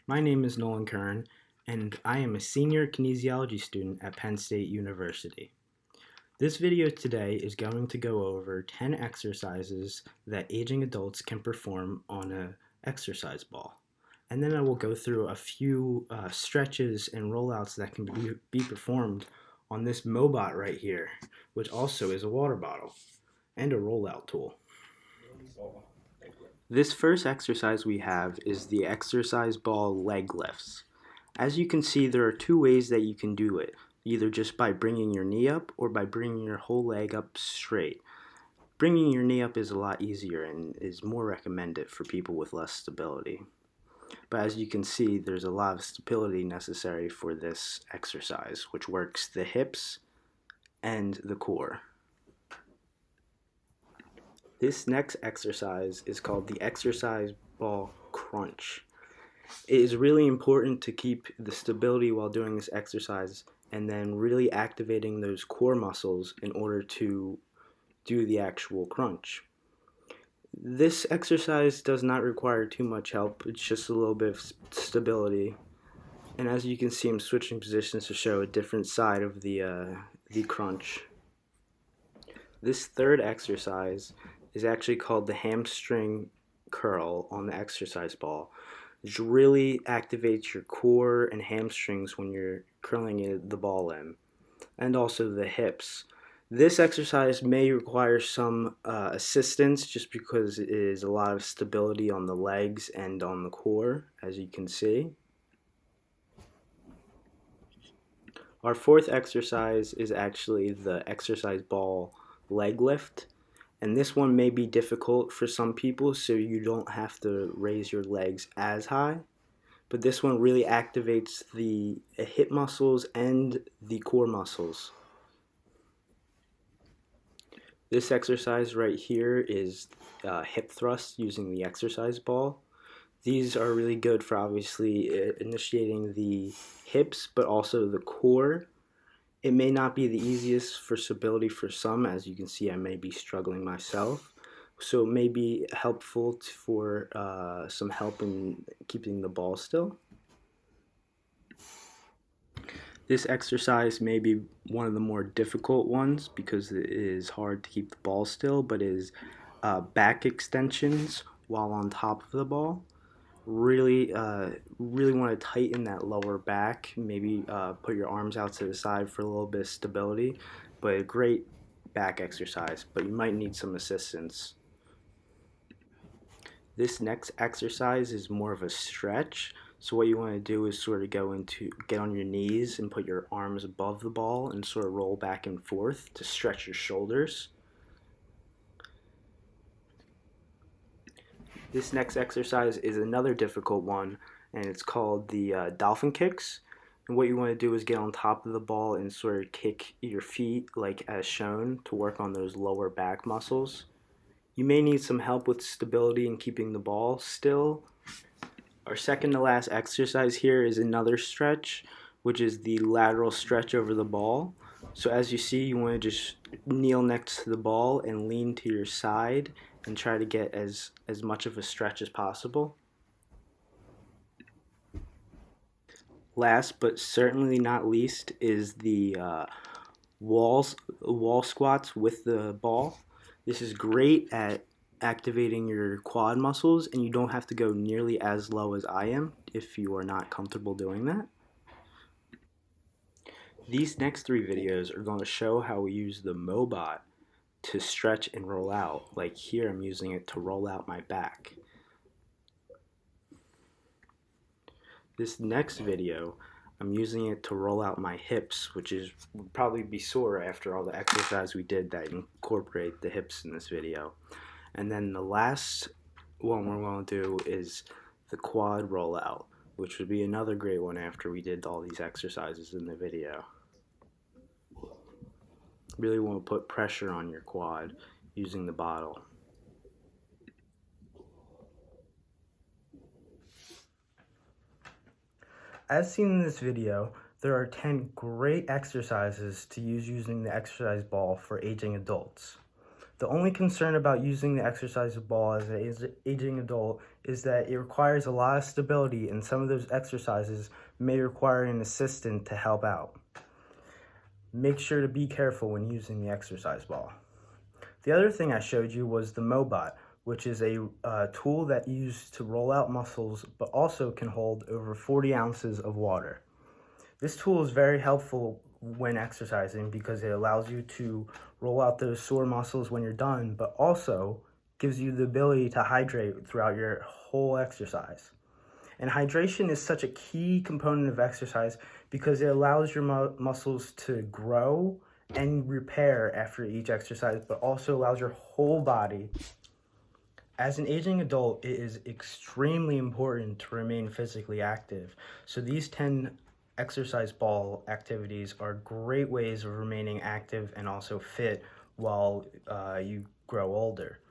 My name is Nolan Kern, and I am a senior kinesiology student at Penn State University. This video today is going to go over 10 exercises that aging adults can perform on an exercise ball. And then I will go through a few stretches and rollouts that can be performed on this Mobot right here, which also is a water bottle and a rollout tool. This first exercise we have is the exercise ball leg lifts. As you can see, there are two ways that you can do it, either just by bringing your knee up or by bringing your whole leg up straight. Bringing your knee up is a lot easier and is more recommended for people with less stability. But as you can see, there's a lot of stability necessary for this exercise, which works the hips and the core. This next exercise is called the exercise ball crunch. It is really important to keep the stability while doing this exercise and then really activating those core muscles in order to do the actual crunch. This exercise does not require too much help, it's just a little bit of stability. And as you can see, I'm switching positions to show a different side of the crunch. This third exercise is actually called the hamstring curl on the exercise ball, which really activates your core and hamstrings when you're curling the ball in, and also the hips. This exercise may require some assistance just because it is a lot of stability on the legs and on the core, as you can see. Our fourth exercise is actually the exercise ball leg lift. And this one may be difficult for some people, so you don't have to raise your legs as high. But this one really activates the hip muscles and the core muscles. This exercise right here is hip thrust using the exercise ball. These are really good for obviously initiating the hips, but also the core. It may not be the easiest for stability for some. As you can see, I may be struggling myself. So it may be helpful for some help in keeping the ball still. This exercise may be one of the more difficult ones because it is hard to keep the ball still, but is back extensions while on top of the ball. Really want to tighten that lower back. Maybe put your arms out to the side for a little bit of stability. But a great back exercise, but you might need some assistance. This next exercise is more of a stretch. So what you want to do is sort of get on your knees and put your arms above the ball and sort of roll back and forth to stretch your shoulders. This next exercise is another difficult one, and it's called the dolphin kicks. And what you want to do is get on top of the ball and sort of kick your feet like as shown to work on those lower back muscles. You may need some help with stability and keeping the ball still. Our second to last exercise here is another stretch, which is the lateral stretch over the ball. So as you see, you want to just kneel next to the ball and lean to your side and try to get as much of a stretch as possible. Last but certainly not least is the wall squats with the ball. This is great at activating your quad muscles, and you don't have to go nearly as low as I am if you are not comfortable doing that. These next three videos are going to show how we use the Mobot to stretch and roll out. Like here, I'm using it to roll out my back. This next video, I'm using it to roll out my hips, which would probably be sore after all the exercise we did that incorporate the hips in this video. And then the last one we're going to do is the quad rollout, which would be another great one after we did all these exercises in the video. Really want to put pressure on your quad using the bottle. As seen in this video, there are 10 great exercises to use using the exercise ball for aging adults. The only concern about using the exercise ball as an aging adult is that it requires a lot of stability, and some of those exercises may require an assistant to help out. Make sure to be careful when using the exercise ball. The other thing I showed you was the Mobot, which is a tool that you use to roll out muscles, but also can hold over 40 ounces of water. This tool is very helpful when exercising because it allows you to roll out those sore muscles when you're done, but also gives you the ability to hydrate throughout your whole exercise. And hydration is such a key component of exercise because it allows your muscles to grow and repair after each exercise, but also allows your whole body. As an aging adult, it is extremely important to remain physically active. So these 10 exercise ball activities are great ways of remaining active and also fit while you grow older.